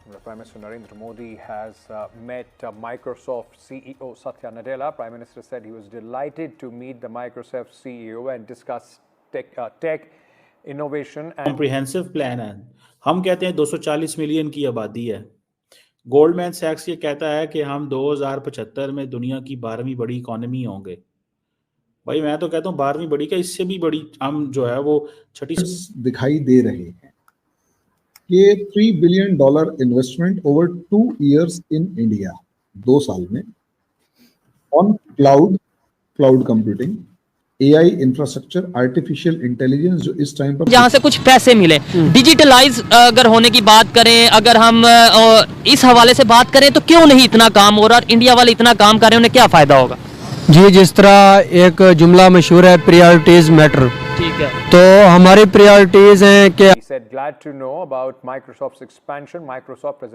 Prime Minister Narendra Modi has met Microsoft CEO Satya Nadella. Prime Minister said he was delighted to meet the Microsoft CEO and discuss tech innovation and comprehensive plan है। हम कहते हैं 240 million की आबादी है। Goldman सैक्स ये कहता है कि हम 2075 में दुनिया की 12वीं बड़ी इकोनॉमी होंगे। भाई मैं तो कहता हूँ 12वीं बड़ी का इससे भी बड़ी हम जो है वो छठी दिखाई दे रहे हैं। ये $3 billion investment over 2 years in India, 2 साल में, on cloud computing, AI infrastructure, artificial intelligence, जो इस टाइम पर जहां से कुछ पैसे मिले। डिजिटलाइज अगर होने की बात करें, अगर हम इस हवाले से बात करें तो क्यों नहीं इतना काम हो रहा, और इंडिया वाले इतना काम कर रहे हैं, उन्हें क्या फायदा होगा? जी, जिस तरह एक जुमला मशहूर है, प्रायोरिटीज मैटर। ठीक है, तो हमारी प्रायोरिटीज हैं कि He said glad to know about Microsoft's expansion. Microsoft has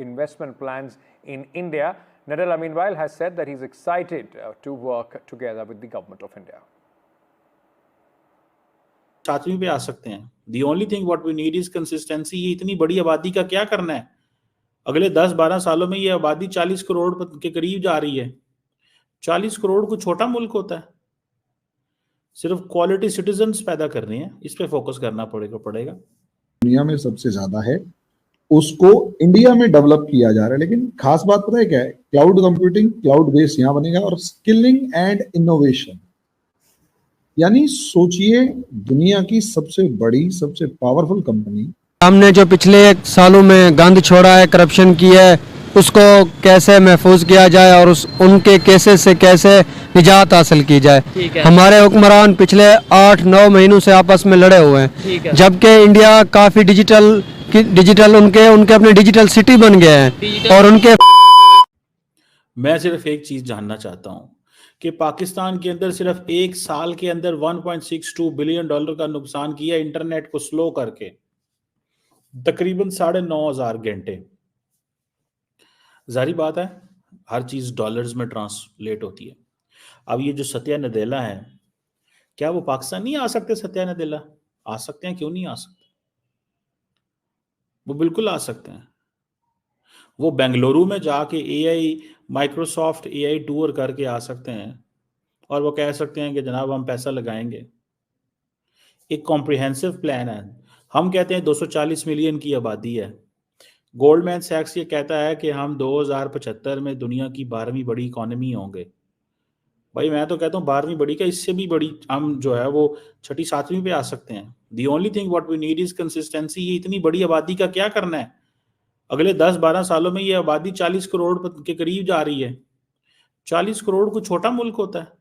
investment plans in India. Nadella, meanwhile, has said that he's excited to work together with the government of India. 7वीं पे आ सकते हैं। The only thing what we need is consistency। ये इतनी बड़ी आबादी का क्या करना है? अगले 10-12 सालों में ये आबादी 40 करोड़ के करीब जा रही है। 40 करोड़ को छोटा मुल्क होता है। सिर्फ क्वालिटी सिटीजन्स पैदा करने हैं, इस पे फोकस करना पड़ेगा। दुनिया में सबसे ज्यादा है, उसको इंडिया में डेवलप किया जा रहा है। लेकिन खास बात पता है क्या है? क्लाउड कंप्यूटिंग, क्लाउड बेस यहाँ बनेगा, और स्किलिंग एंड इनोवेशन। यानी सोचिए, दुनिया की सबसे बड़ी, सबसे पावरफुल कंपनी, हमने जो पिछले 1 सालों में गंद छोड़ा है, करप्शन की है, उसको कैसे महफूज किया जाए और उनके केसेस से कैसे निजात हासिल की जाए। हमारे हुक्मरान पिछले 8-9 महीनों से आपस में लड़े हुए हैं, जबकि इंडिया काफी डिजिटल उनके अपने डिजिटल सिटी बन गए हैं। और उनके मैं सिर्फ एक चीज जानना चाहता हूं कि पाकिस्तान के अंदर सिर्फ 1 साल के अंदर $1.62 बिलियन का नुकसान किया इंटरनेट को स्लो करके, तकरीबन 9,500 घंटे। जारी बात है, हर चीज डॉलर्स में ट्रांसलेट होती है। अब ये जो सत्या नदेला है, क्या वो पाकिस्तान नहीं आ सकते? सत्या नदेला आ सकते हैं, क्यों नहीं आ सकते? वो बिल्कुल आ सकते हैं। वो बेंगलुरु में जाके माइक्रोसॉफ्ट एआई टूर करके आ सकते हैं और वो कह सकते हैं कि जनाब हम पैसा लगाएंगे। एक कॉम्प्रिहेंसिव प्लान है। हम कहते हैं 240 मिलियन की आबादी है। गोल्डमैन सैक्स ये कहता है कि हम 2075 में दुनिया की 12वीं बड़ी इकोनॉमी होंगे। भाई मैं तो कहता हूँ 12वीं बड़ी का इससे भी बड़ी हम जो है वो 6ठी-7वीं पे आ सकते हैं। The only thing what we need is consistency. ये इतनी बड़ी आबादी का क्या करना है? अगले 10-12 सालों में ये आबादी 40 करोड़ के करीब जा रही है। 40 करोड़ को छोटा मुल्क होता है।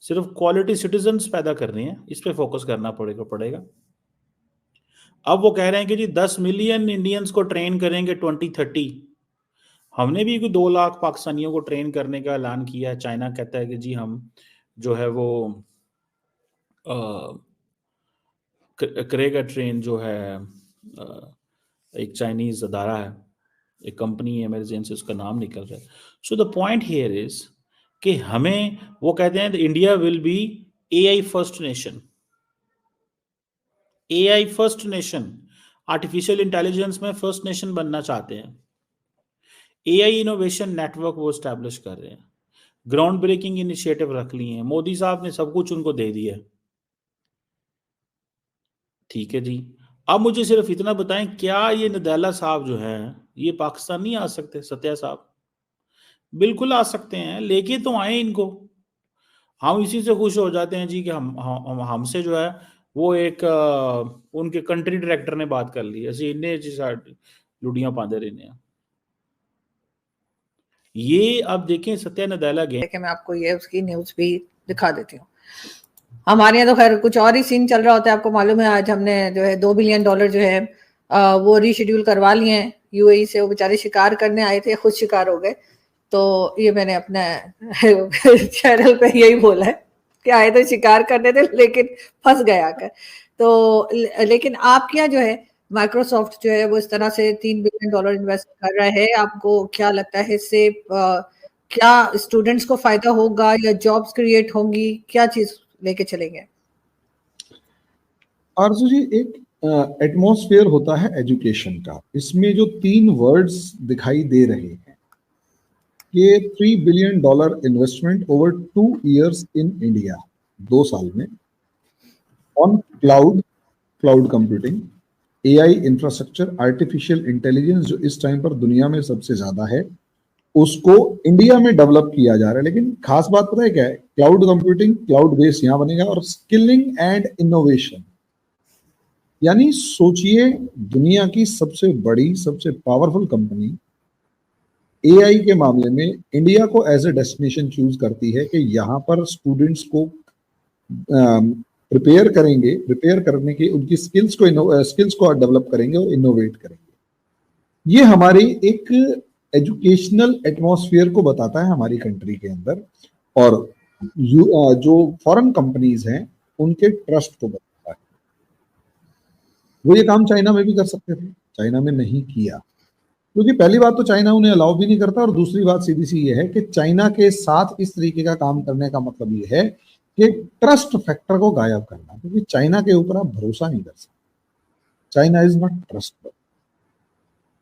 सिर्फ क्वालिटी सिटीजन्स पैदा करने हैं, इस पे फोकस करना पड़ेगा। अब वो कह रहे हैं कि जी 10 मिलियन इंडियंस को ट्रेन करेंगे 2030। हमने भी 2 लाख पाकिस्तानियों को ट्रेन करने का ऐलान किया है। चाइना कहता है कि जी हम जो है वो करेगा ट्रेन, जो है एक चाइनीज अदारा है, एक कंपनी है, मेरे ज़हन से उसका नाम निकल रहा है। So the point here is कि हमें, वो कहते हैं India will be AI first nation. AI first nation, artificial intelligence में फर्स्ट नेशन बनना चाहते हैं। एआई इनोवेशन नेटवर्क वो स्टैब्लिश कर रहे हैं। ग्राउंड ब्रेकिंग इनिशिएटिव रख लिए हैं। मोदी साहब ने सब कुछ उनको दे दिया। ठीक है जी, अब मुझे सिर्फ इतना बताएं, क्या ये नदेला साहब जो है ये पाकिस्तान नहीं आ सकते? सत्या साहब बिल्कुल आ सकते हैं, लेके तो आए इनको। हम इसी से खुश हो जाते हैं जी कि हमसे जो है वो एक उनके कंट्री डायरेक्टर ने बात कर ली, ऐसे इन्हें जी लुडियां पाते रहने। ये अब देखें सत्या नदेला गए, मैं आपको ये उसकी न्यूज भी दिखा देती हूँ। हमारे यहाँ तो खैर कुछ और ही सीन चल रहा होता है। आपको मालूम है, आज हमने जो है $2 बिलियन जो है वो रीशेड्यूल करवा लिए हैं यूएई से। वो बेचारे शिकार करने आए थे, खुद शिकार हो गए। तो ये मैंने अपने चैनल पे यही बोला है कि आए तो शिकार करने थे, लेकिन फंस गए आकर। तो लेकिन आपके यहाँ जो है माइक्रोसॉफ्ट जो है वो इस तरह से $3 बिलियन इन्वेस्ट कर रहा है। आपको क्या लगता है इससे क्या स्टूडेंट्स को फायदा होगा या जॉब्स क्रिएट होंगी? क्या चीज लेके चलेंगे? आरजू जी, एक एटमॉस्फेयर होता है एजुकेशन का। इसमें जो 3 वर्ड्स दिखाई दे रहे हैं कि $3 billion investment over 2 years in India, 2 साल में, on cloud computing, AI infrastructure, artificial intelligence, जो इस टाइम पर दुनिया में सबसे ज्यादा है, उसको इंडिया में डेवलप किया जा रहा है। लेकिन खास बात पता है क्या है? क्लाउड कंप्यूटिंग, क्लाउड बेस यहां बनेगा, और स्किलिंग एंड इनोवेशन। यानी सोचिए, दुनिया की सबसे बड़ी, सबसे पावरफुल कंपनी AI के मामले में इंडिया को एज ए डेस्टिनेशन चूज करती है कि यहां पर स्टूडेंट्स को प्रिपेयर करने की, उनकी स्किल्स को डेवलप करेंगे और इनोवेट करेंगे। ये हमारी एक एजुकेशनल एटमॉस्फेयर को बताता है हमारी कंट्री के अंदर, और जो फॉरेन कंपनीज हैं उनके ट्रस्ट को बताता है। वो ये काम चाइना में भी कर सकते थे, चाइना में नहीं किया, क्योंकि पहली बात तो चाइना उन्हें अलाउ भी नहीं करता, और दूसरी बात सीधी सी ये है कि चाइना के साथ इस तरीके का काम करने का मतलब ये है कि ट्रस्ट फैक्टर को गायब करना, क्योंकि चाइना के ऊपर आप भरोसा नहीं कर सकते। China is not trustworthy.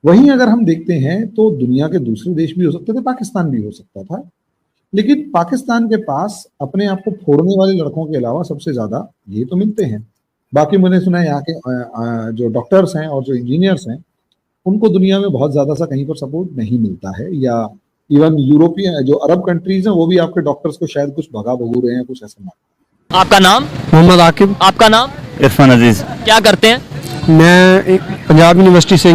वहीं अगर हम देखते हैं तो दुनिया के दूसरे देश भी हो सकते थे, पाकिस्तान भी हो सकता था, लेकिन पाकिस्तान के पास अपने आप को फोड़ने वाले लड़कों के अलावा सबसे ज्यादा ये तो मिलते हैं। बाकी मैंने सुना है यहाँ के जो डॉक्टर्स हैं और जो इंजीनियर्स हैं उनको दुनिया में बहुत ज्यादा सा कहीं पर सपोर्ट नहीं मिलता है, या इवन यूरोपियन जो अरब कंट्रीज हैं वो भी आपके डॉक्टर्स को शायद कुछ भगा भगू रहे हैं, कुछ ऐसा ना। आपका नाम? मोहम्मद आकिब। आपका नाम? इरफान अजीज। क्या करते हैं? मैं पंजाब यूनिवर्सिटी से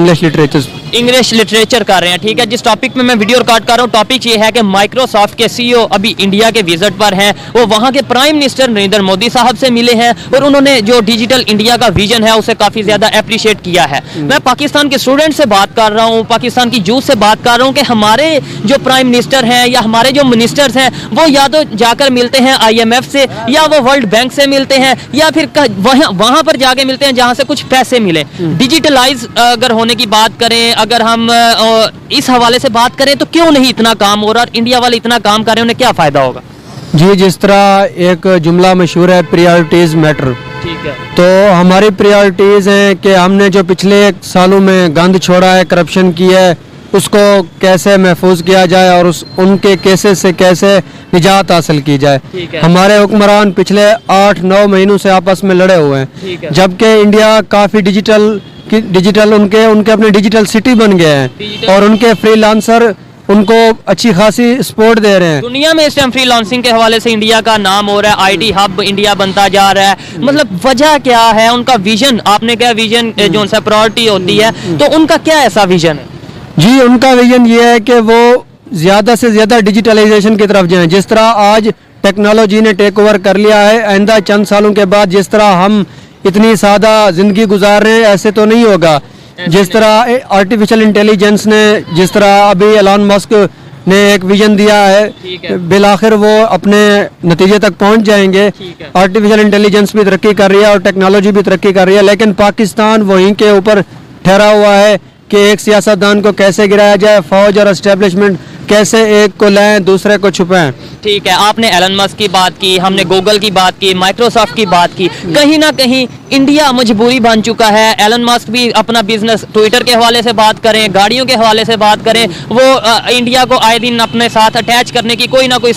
इंग्लिश लिटरेचर कर रहे हैं, ठीक है। जिस टॉपिक में मैं वीडियो रिकॉर्ड कर रहा हूँ, टॉपिक ये है कि माइक्रोसॉफ्ट के CEO अभी इंडिया के विजिट पर हैं। वो वहाँ के प्राइम मिनिस्टर नरेंद्र मोदी साहब से मिले हैं और उन्होंने जो डिजिटल इंडिया का विजन है उसे काफ़ी ज़्यादा अप्रिशिएट किया है। मैं पाकिस्तान के स्टूडेंट से बात कर रहा हूँ, पाकिस्तान की यूथ से बात कर रहा हूँ कि हमारे जो प्राइम मिनिस्टर हैं या हमारे जो मिनिस्टर्स हैं वो या तो जाकर मिलते हैं IMF से, या वो वर्ल्ड बैंक से मिलते हैं, या फिर वहाँ पर जाके मिलते हैं जहाँ से कुछ पैसे मिले। डिजिटलाइज अगर होने की बात करें, अगर हम इस हवाले से बात करें तो क्यों नहीं इतना काम हो रहा, और इंडिया वाले इतना काम कर रहे हैं, उन्हें क्या फायदा होगा? जी, जिस तरह एक जुमला मशहूर है, प्रायोरिटीज मैटर, ठीक है। तो हमारी प्रायोरिटीज हैं कि हमने जो पिछले सालों में गंद छोड़ा है, करप्शन की है, उसको कैसे महफूज किया जाए और उनके केसेस से कैसे निजात हासिल की जाए। हमारे हुक्मरान पिछले 8-9 महीनों से आपस में लड़े हुए हैं, जबकि इंडिया काफ़ी डिजिटल उनके अपने डिजिटल सिटी बन गए हैं, और उनके फ्रीलांसर उनको अच्छी खासी सपोर्ट दे रहे हैं। दुनिया में इस टाइम फ्रीलांसिंग के हवाले से इंडिया का नाम हो रहा है, IT हब इंडिया बनता जा रहा है। मतलब वजह क्या है? उनका विजन, आपने क्या विजन जो सा प्रायोरिटी होती है, तो उनका क्या ऐसा विजन है? जी, उनका विजन ये है कि वो ज़्यादा से ज़्यादा डिजिटलाइजेशन की तरफ जाएं। जिस तरह आज टेक्नोलॉजी ने टेक ओवर कर लिया है, आइंदा चंद सालों के बाद जिस तरह हम इतनी सादा ज़िंदगी गुजार रहे हैं ऐसे तो नहीं होगा। जिस तरह आर्टिफिशियल इंटेलिजेंस ने, जिस तरह अभी एलन मस्क ने एक विजन दिया है, बिलाखिर वो अपने नतीजे तक पहुंच जाएंगे। आर्टिफिशियल इंटेलिजेंस भी तरक्की कर रही है और टेक्नोलॉजी भी तरक्की कर रही है, लेकिन पाकिस्तान वहीं के ऊपर ठहरा हुआ है कि एक सियासतदान को कैसे गिराया जाए, फौज और एस्टेब्लिशमेंट कैसे एक को लाएं दूसरे को छुपाएं। ठीक है, आपने एलन मस्क की बात की, हमने गूगल की बात की, माइक्रोसॉफ्ट की बात की। कहीं ना कहीं इंडिया मजबूरी बन चुका है। एलन मस्क भी अपना बिजनेस ट्विटर के हवाले से बात करें, गाड़ियों के हवाले से बात करें, वो इंडिया को आए दिन अपने साथ अटैच करने की कोई ना कोई